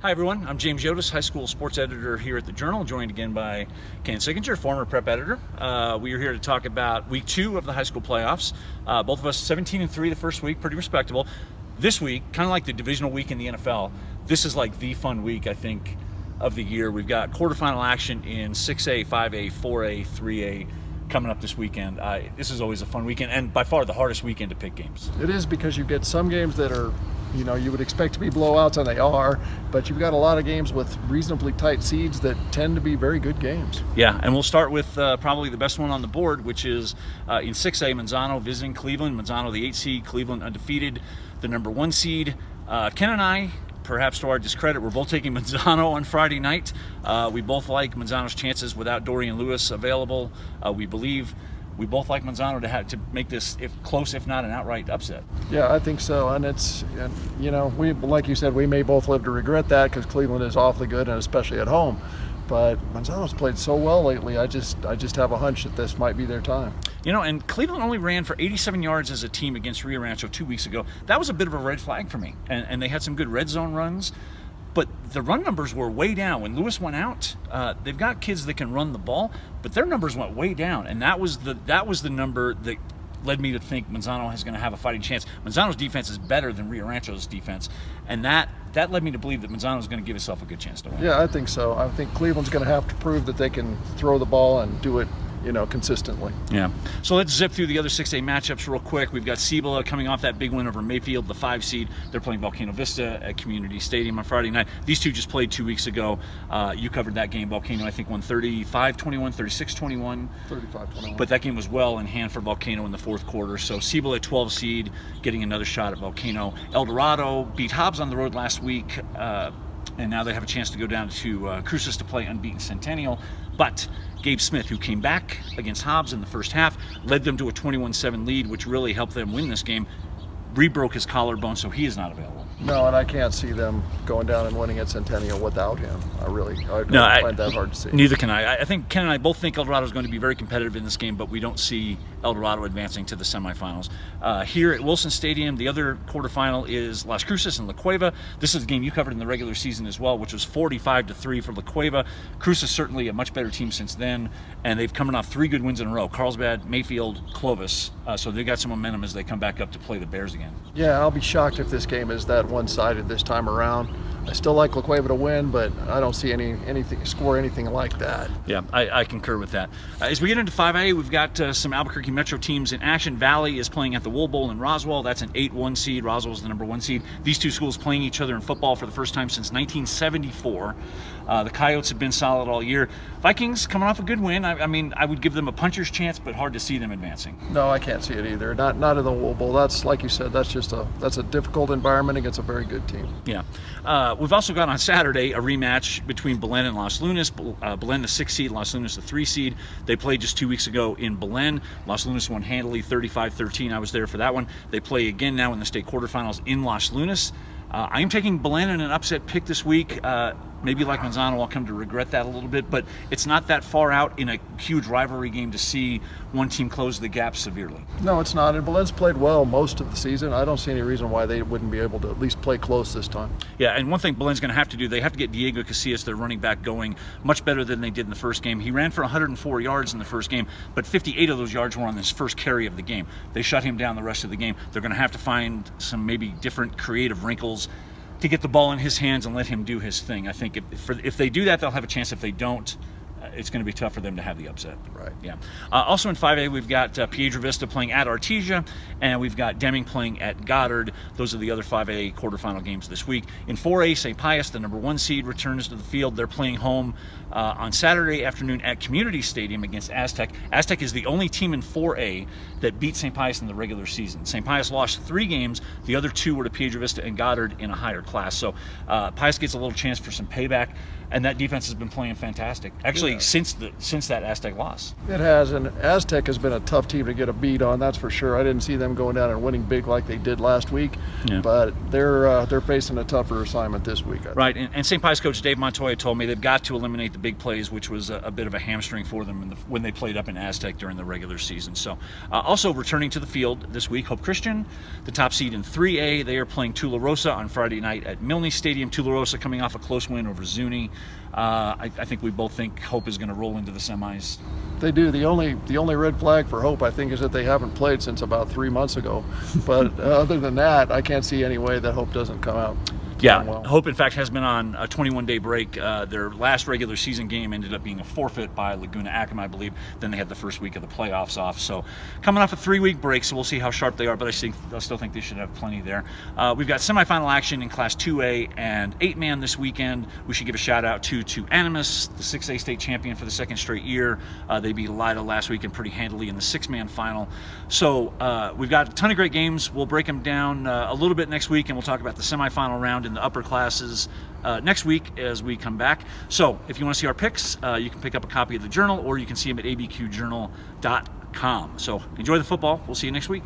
Hi everyone, I'm James Yodice, high school sports editor here at the Journal, joined again by Ken Sickenger, former prep editor. We are here to talk about week 2 of the high school playoffs. Both of us 17-3 the first week, pretty respectable. This week, kind of like the divisional week in the NFL, this is like the fun week, I think, of the year. We've got quarterfinal action in 6A, 5A, 4A, 3A coming up this weekend. This is always a fun weekend, and by far the hardest weekend to pick games. It is, because you get some games that are, you would expect to be blowouts, and they are, but you've got a lot of games with reasonably tight seeds that tend to be very good games. Yeah, and we'll start with probably the best one on the board, which is in 6A, Manzano visiting Cleveland. Manzano, the 8 seed, Cleveland undefeated, the number 1 seed. Ken and I, perhaps to our discredit, we're both taking Manzano on Friday night. We both like Manzano's chances without Dorian Lewis available. We both like Manzano to make this, if close, if not an outright upset. Yeah, I think so. And we, like you said, we may both live to regret that, because Cleveland is awfully good, and especially at home. But Manzano's played so well lately. I just have a hunch that this might be their time. And Cleveland only ran for 87 yards as a team against Rio Rancho 2 weeks ago. That was a bit of a red flag for me. And they had some good red zone runs. But the run numbers were way down. When Lewis went out, they've got kids that can run the ball, but their numbers went way down. And that was the number that led me to think Manzano is going to have a fighting chance. Manzano's defense is better than Rio Rancho's defense, and that led me to believe that Manzano is going to give himself a good chance to win. Yeah, I think so. I think Cleveland's going to have to prove that they can throw the ball and do it consistently. Yeah. So let's zip through the other 6A matchups real quick. We've got Cibola coming off that big win over Mayfield, the 5 seed. They're playing Volcano Vista at Community Stadium on Friday night. These two just played 2 weeks ago. You covered that game. Volcano, I think, won 35-21, 36-21. 35-21. But that game was well in hand for Volcano in the fourth quarter. So Cibola, 12 seed, getting another shot at Volcano. El Dorado beat Hobbs on the road last week. And now they have a chance to go down to Cruces to play unbeaten Centennial. But Gabe Smith, who came back against Hobbs in the first half, led them to a 21-7 lead, which really helped them win this game. Re-broke his collarbone, so he is not available. No, and I can't see them going down and winning at Centennial without him. I find that hard to see. Neither can I. I think Ken and I both think El Dorado is going to be very competitive in this game, but we don't see El Dorado advancing to the semifinals. Here at Wilson Stadium, the other quarterfinal is Las Cruces and La Cueva. This is a game you covered in the regular season as well, which was 45-3 for La Cueva. Cruces certainly a much better team since then, and they've coming off 3 good wins in a row: Carlsbad, Mayfield, Clovis. So they've got some momentum as they come back up to play the Bears again. Yeah, I'll be shocked if this game is that one-sided this time around. I still like La Cueva to win, but I don't see anything like that. Yeah, I concur with that. As we get into 5A, we've got some Albuquerque Metro teams in action. Valley is playing at the Wool Bowl in Roswell. That's an 8-1 seed. Roswell's the number 1 seed. These two schools playing each other in football for the first time since 1974. The Coyotes have been solid all year. Vikings coming off a good win. I would give them a puncher's chance, but hard to see them advancing. No, I can't see it either. Not in the Wool Bowl. That's, like you said, that's a difficult environment against a very good team. Yeah. We've also got on Saturday a rematch between Belen and Los Lunas. Belen the 6 seed, Los Lunas the 3 seed. They played just 2 weeks ago in Belen. Los Lunas won handily 35-13. I was there for that one. They play again now in the state quarterfinals in Los Lunas. I am taking Belen in an upset pick this week. Maybe like Manzano, I'll come to regret that a little bit, but it's not that far out in a huge rivalry game to see one team close the gap severely. No, it's not. And Belen's played well most of the season. I don't see any reason why they wouldn't be able to at least play close this time. Yeah, and one thing Belen's going to have to do, they have to get Diego Casillas, their running back, going much better than they did in the first game. He ran for 104 yards in the first game, but 58 of those yards were on his first carry of the game. They shut him down the rest of the game. They're going to have to find some maybe different creative wrinkles to get the ball in his hands and let him do his thing. I think if they do that, they'll have a chance. If they don't, it's going to be tough for them to have the upset. Right. Yeah. Also in 5A, we've got Piedra Vista playing at Artesia, and we've got Deming playing at Goddard. Those are the other 5A quarterfinal games this week. In 4A, St. Pius, the number 1 seed, returns to the field. They're playing home on Saturday afternoon at Community Stadium against Aztec. Aztec is the only team in 4A that beat St. Pius in the regular season. St. Pius lost 3 games. The other 2 were to Piedra Vista and Goddard in a higher class. So Pius gets a little chance for some payback. and that defense has been playing fantastic. Actually, Yeah. since that Aztec loss. It has, and Aztec has been a tough team to get a beat on. That's for sure. I didn't see them going down and winning big like they did last week, Yeah. but they're facing a tougher assignment this week. I think. Right, and St. Pius coach Dave Montoya told me they've got to eliminate the big plays, which was a bit of a hamstring for them when they played up in Aztec during the regular season. So, also returning to the field this week, Hope Christian, the top seed in 3A. They are playing Tularosa on Friday night at Milne Stadium. Tularosa coming off a close win over Zuni. I think we both think Hope is going to roll into the semis. They do. The only red flag for Hope, I think, is that they haven't played since about 3 months ago. But other than that, I can't see any way that Hope doesn't come out. Yeah, well. Hope, in fact, has been on a 21-day break. Their last regular season game ended up being a forfeit by Laguna Acoma, I believe. Then they had the first week of the playoffs off. So coming off a 3-week break, so we'll see how sharp they are, but I still think they should have plenty there. We've got semifinal action in Class 2A and 8-man this weekend. We should give a shout-out to Animus, the 6A state champion for the second straight year. They beat Lida last weekend pretty handily in the 6-man final. So we've got a ton of great games. We'll break them down a little bit next week, and we'll talk about the semifinal round in the upper classes next week as we come back. So if you want to see our picks, you can pick up a copy of the Journal, or you can see them at abqjournal.com. So enjoy the football. We'll see you next week.